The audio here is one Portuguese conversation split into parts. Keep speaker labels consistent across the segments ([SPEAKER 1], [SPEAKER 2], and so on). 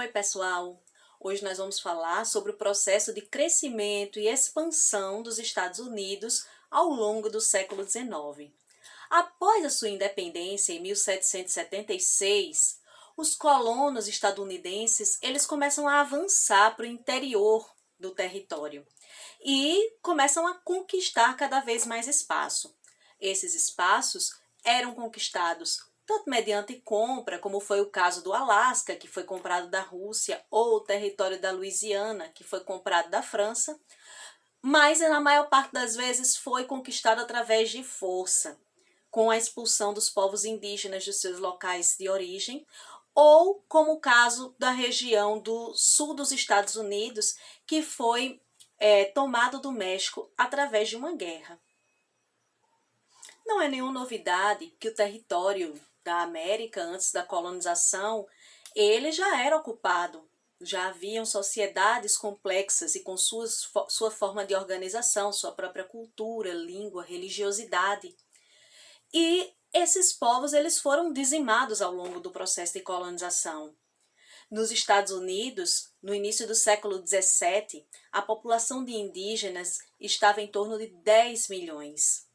[SPEAKER 1] Oi, pessoal! Hoje nós vamos falar sobre o processo de crescimento e expansão dos Estados Unidos ao longo do século XIX. Após a sua independência em 1776, os colonos estadunidenses eles começam a avançar para o interior do território e começam a conquistar cada vez mais espaço. Esses espaços eram conquistados tanto mediante compra, como foi o caso do Alasca, que foi comprado da Rússia, ou o território da Louisiana, que foi comprado da França, mas na maior parte das vezes foi conquistado através de força, com a expulsão dos povos indígenas dos seus locais de origem, ou como o caso da região do sul dos Estados Unidos, que foi tomado do México através de uma guerra. Não é nenhuma novidade que o território da América, antes da colonização, ele já era ocupado. Já haviam sociedades complexas e com sua forma de organização, sua própria cultura, língua, religiosidade. E esses povos eles foram dizimados ao longo do processo de colonização. Nos Estados Unidos, no início do século XVII, a população de indígenas estava em torno de 10 milhões.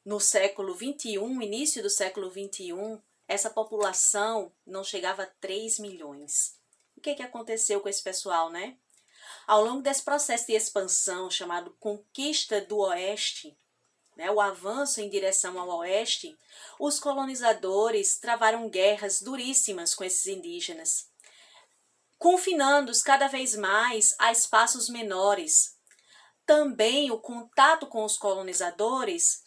[SPEAKER 1] No século XXI, início do século XXI, essa população não chegava a 3 milhões. O que aconteceu com esse pessoal, né? Ao longo desse processo de expansão, chamado Conquista do Oeste, o avanço em direção ao Oeste, os colonizadores travaram guerras duríssimas com esses indígenas, confinando-os cada vez mais a espaços menores. Também o contato com os colonizadores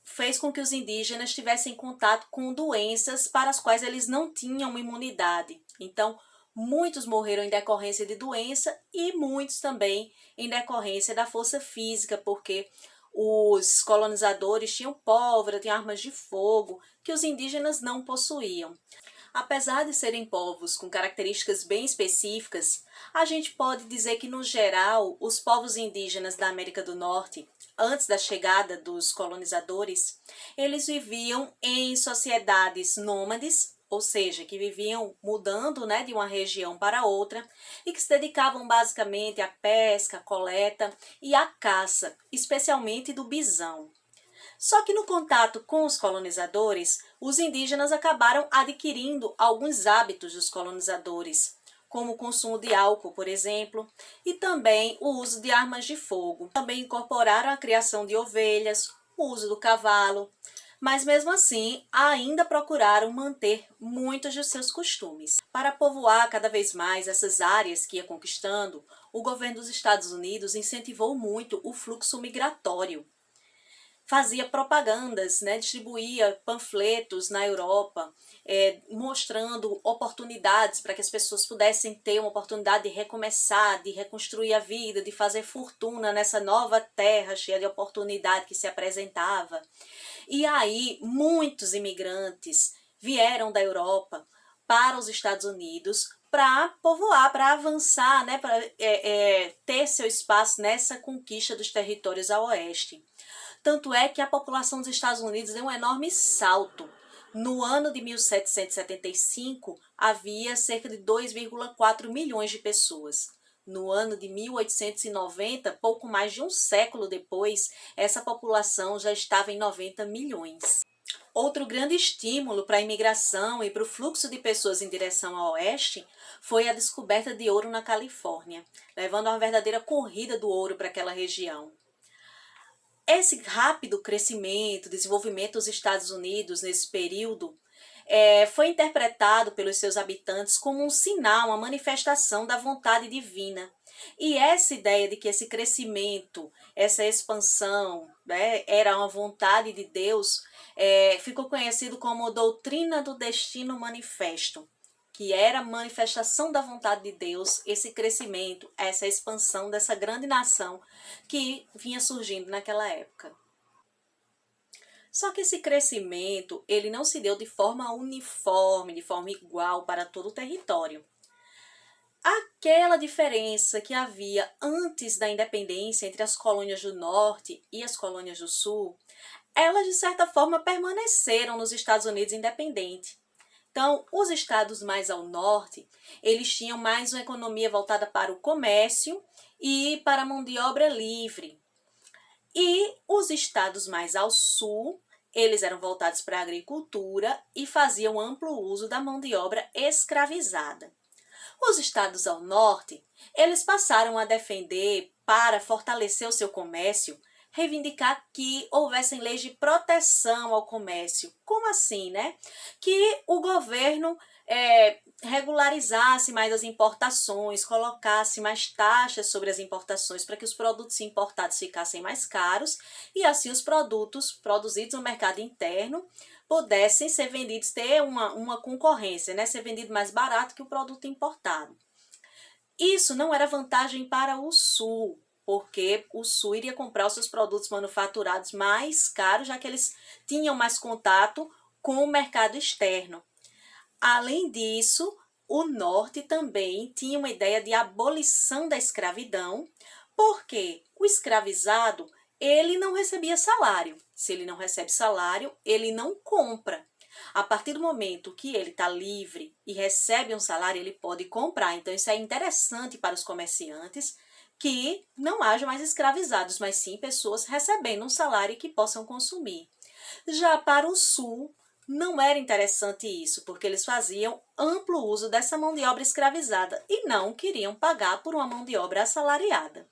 [SPEAKER 1] fez com que os indígenas tivessem contato com doenças para as quais eles não tinham imunidade. Então, muitos morreram em decorrência de doença e muitos também em decorrência da força física, porque os colonizadores tinham pólvora, tinham armas de fogo, que os indígenas não possuíam. Apesar de serem povos com características bem específicas, a gente pode dizer que, no geral, os povos indígenas da América do Norte, antes da chegada dos colonizadores, eles viviam em sociedades nômades, ou seja, que viviam mudando de uma região para outra e que se dedicavam basicamente à pesca, à coleta e à caça, especialmente do bisão. Só que no contato com os colonizadores, os indígenas acabaram adquirindo alguns hábitos dos colonizadores, como o consumo de álcool, por exemplo, e também o uso de armas de fogo. Também incorporaram a criação de ovelhas, o uso do cavalo, mas mesmo assim ainda procuraram manter muitos dos seus costumes. Para povoar cada vez mais essas áreas que ia conquistando, o governo dos Estados Unidos incentivou muito o fluxo migratório. Fazia propagandas, distribuía panfletos na Europa, mostrando oportunidades para que as pessoas pudessem ter uma oportunidade de recomeçar, de reconstruir a vida, de fazer fortuna nessa nova terra cheia de oportunidade que se apresentava. E aí muitos imigrantes vieram da Europa para os Estados Unidos para povoar, para avançar, para ter seu espaço nessa conquista dos territórios a oeste. Tanto é que a população dos Estados Unidos deu um enorme salto. No ano de 1775, havia cerca de 2,4 milhões de pessoas. No ano de 1890, pouco mais de um século depois, essa população já estava em 90 milhões. Outro grande estímulo para a imigração e para o fluxo de pessoas em direção ao oeste foi a descoberta de ouro na Califórnia, levando a uma verdadeira corrida do ouro para aquela região. Esse rápido crescimento, desenvolvimento dos Estados Unidos nesse período foi interpretado pelos seus habitantes como um sinal, uma manifestação da vontade divina. E essa ideia de que esse crescimento, essa expansão era uma vontade de Deus, ficou conhecido como doutrina do destino manifesto, que era a manifestação da vontade de Deus, esse crescimento, essa expansão dessa grande nação que vinha surgindo naquela época. Só que esse crescimento, ele não se deu de forma uniforme, de forma igual para todo o território. Aquela diferença que havia antes da independência entre as colônias do Norte e as colônias do Sul, elas de certa forma permaneceram nos Estados Unidos independentes. Então, os estados mais ao norte, eles tinham mais uma economia voltada para o comércio e para a mão de obra livre. E os estados mais ao sul, eles eram voltados para a agricultura e faziam amplo uso da mão de obra escravizada. Os estados ao norte, eles passaram a defender, para fortalecer o seu comércio, reivindicar que houvessem leis de proteção ao comércio. Como assim, né? Que o governo regularizasse mais as importações, colocasse mais taxas sobre as importações para que os produtos importados ficassem mais caros e assim os produtos produzidos no mercado interno pudessem ser vendidos, ter uma concorrência, né? Ser vendido mais barato que o produto importado. Isso não era vantagem para o Sul, porque o Sul iria comprar os seus produtos manufaturados mais caros, já que eles tinham mais contato com o mercado externo. Além disso, o Norte também tinha uma ideia de abolição da escravidão, porque o escravizado ele não recebia salário. Se ele não recebe salário, ele não compra. A partir do momento que ele está livre e recebe um salário, ele pode comprar. Então, isso é interessante para os comerciantes, que não haja mais escravizados, mas sim pessoas recebendo um salário que possam consumir. Já para o Sul, não era interessante isso, porque eles faziam amplo uso dessa mão de obra escravizada e não queriam pagar por uma mão de obra assalariada.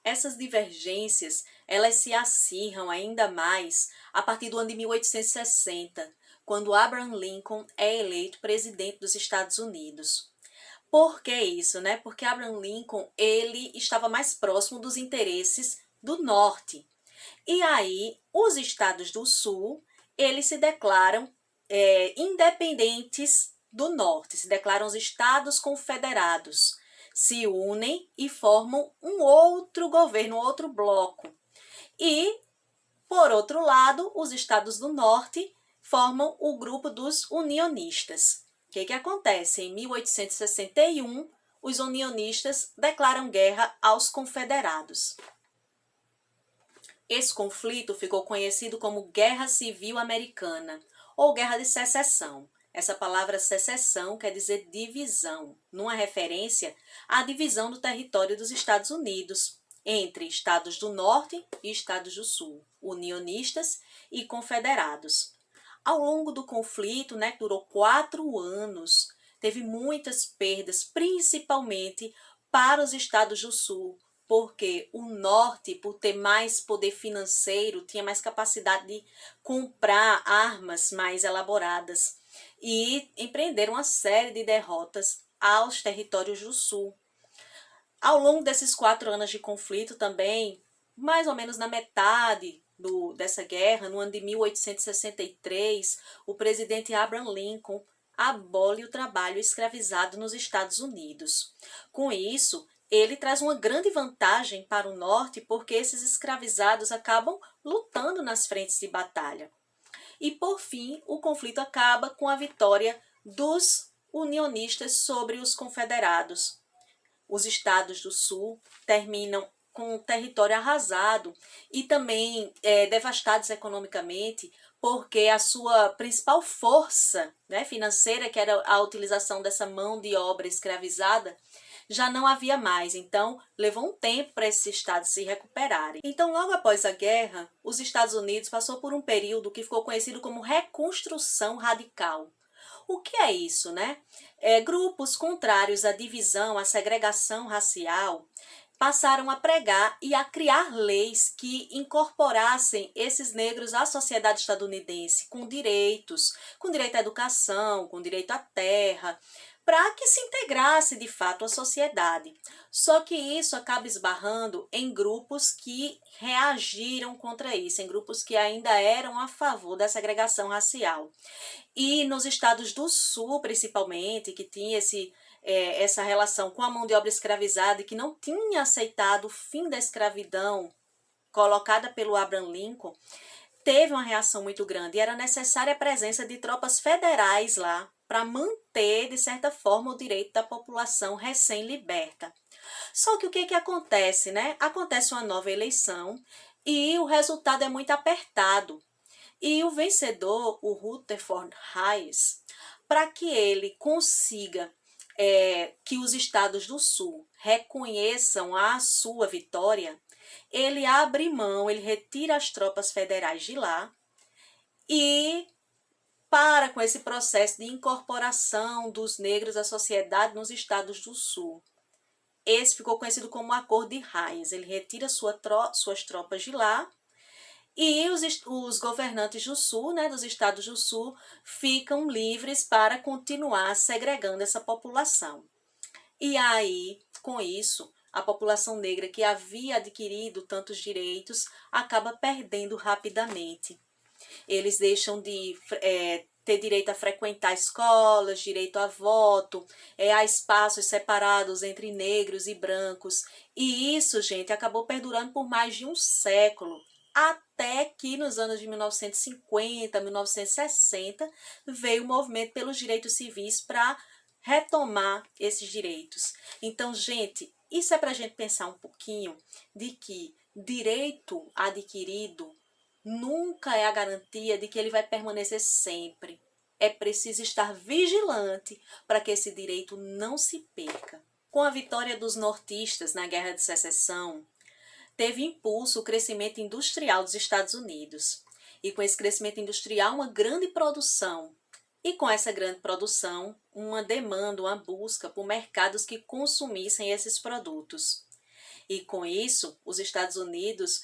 [SPEAKER 1] Essas divergências, elas se acirram ainda mais a partir do ano de 1860, quando Abraham Lincoln é eleito presidente dos Estados Unidos. Por que isso, né? Porque Abraham Lincoln, ele estava mais próximo dos interesses do norte. E aí, os estados do sul, eles se declaram independentes do norte, se declaram os estados confederados, se unem e formam um outro governo, um outro bloco. E, por outro lado, os estados do norte formam o grupo dos unionistas. O que acontece? Em 1861, os unionistas declaram guerra aos confederados. Esse conflito ficou conhecido como Guerra Civil Americana ou Guerra de Secessão. Essa palavra secessão quer dizer divisão, numa referência à divisão do território dos Estados Unidos entre estados do norte e estados do sul, unionistas e confederados. Ao longo do conflito, que durou 4 anos, teve muitas perdas, principalmente para os estados do sul, porque o norte, por ter mais poder financeiro, tinha mais capacidade de comprar armas mais elaboradas e empreenderam uma série de derrotas aos territórios do sul. Ao longo desses 4 anos de conflito também, mais ou menos na metade dessa guerra, no ano de 1863, o presidente Abraham Lincoln abole o trabalho escravizado nos Estados Unidos. Com isso, ele traz uma grande vantagem para o norte, porque esses escravizados acabam lutando nas frentes de batalha. E, por fim, o conflito acaba com a vitória dos unionistas sobre os confederados. Os estados do sul terminam com o território arrasado e também devastados economicamente, porque a sua principal força financeira, que era a utilização dessa mão de obra escravizada, já não havia mais. Então, levou um tempo para esses estados se recuperarem. Então, logo após a guerra, os Estados Unidos passou por um período que ficou conhecido como reconstrução radical. O que é isso, né? Grupos contrários à divisão, à segregação racial, passaram a pregar e a criar leis que incorporassem esses negros à sociedade estadunidense com direitos, com direito à educação, com direito à terra, para que se integrasse de fato à sociedade. Só que isso acaba esbarrando em grupos que reagiram contra isso, em grupos que ainda eram a favor da segregação racial. E nos estados do sul, principalmente, que tinha essa relação com a mão de obra escravizada e que não tinha aceitado o fim da escravidão colocada pelo Abraham Lincoln, teve uma reação muito grande e era necessária a presença de tropas federais lá para manter, de certa forma, o direito da população recém-liberta. Só que o que acontece, né? Acontece uma nova eleição e o resultado é muito apertado. E o vencedor, o Rutherford Hayes, para que ele consiga que os estados do Sul reconheçam a sua vitória, ele abre mão, ele retira as tropas federais de lá e para com esse processo de incorporação dos negros à sociedade nos estados do Sul. Esse ficou conhecido como o Acordo de Hayes. Ele retira suas tropas de lá e os governantes do Sul, né, dos estados do Sul, ficam livres para continuar segregando essa população. E aí, com isso, a população negra que havia adquirido tantos direitos acaba perdendo rapidamente. Eles deixam de ter direito a frequentar escolas, direito a voto, há espaços separados entre negros e brancos. E isso, gente, acabou perdurando por mais de um século, até que nos anos de 1950, 1960, veio o movimento pelos direitos civis para retomar esses direitos. Então, gente, isso é para a gente pensar um pouquinho de que direito adquirido nunca é a garantia de que ele vai permanecer sempre. É preciso estar vigilante para que esse direito não se perca. Com a vitória dos nortistas na Guerra de Secessão, teve impulso o crescimento industrial dos Estados Unidos. E com esse crescimento industrial, uma grande produção. E com essa grande produção, uma demanda, uma busca por mercados que consumissem esses produtos. E com isso, os Estados Unidos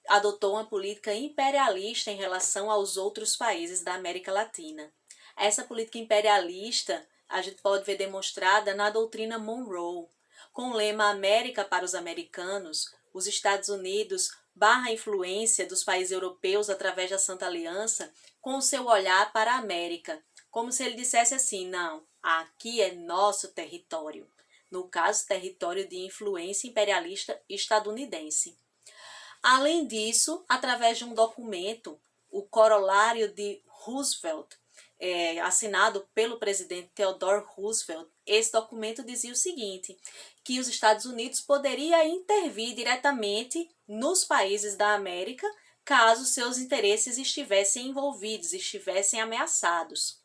[SPEAKER 1] adotou uma política imperialista em relação aos outros países da América Latina. Essa política imperialista a gente pode ver demonstrada na doutrina Monroe, com o lema América para os americanos, os Estados Unidos barra a influência dos países europeus através da Santa Aliança, com o seu olhar para a América, como se ele dissesse assim, não, aqui é nosso território, no caso, território de influência imperialista estadunidense. Além disso, através de um documento, o Corolário de Roosevelt, assinado pelo presidente Theodore Roosevelt, esse documento dizia o seguinte, que os Estados Unidos poderia intervir diretamente nos países da América caso seus interesses estivessem envolvidos, estivessem ameaçados.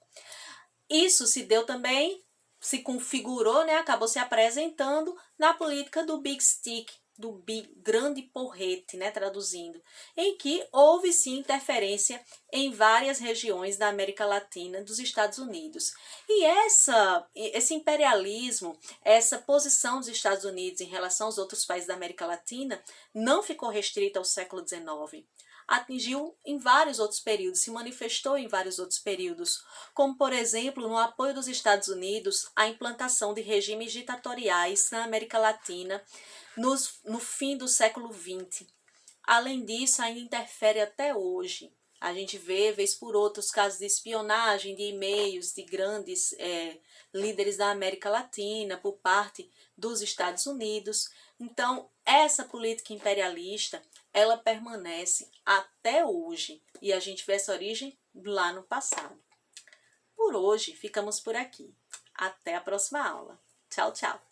[SPEAKER 1] Isso se deu também, se configurou, né, acabou se apresentando na política do Big Stick, do grande porrete, né, traduzindo, em que houve sim interferência em várias regiões da América Latina dos Estados Unidos. E esse imperialismo, essa posição dos Estados Unidos em relação aos outros países da América Latina não ficou restrita ao século XIX. Atingiu em vários outros períodos, se manifestou em vários outros períodos, como, por exemplo, no apoio dos Estados Unidos à implantação de regimes ditatoriais na América Latina no fim do século XX. Além disso, ainda interfere até hoje. A gente vê, vez por outra, os casos de espionagem, de e-mails de grandes líderes da América Latina por parte dos Estados Unidos. Então, essa política imperialista, ela permanece até hoje. E a gente vê essa origem lá no passado. Por hoje, ficamos por aqui. Até a próxima aula. Tchau, tchau!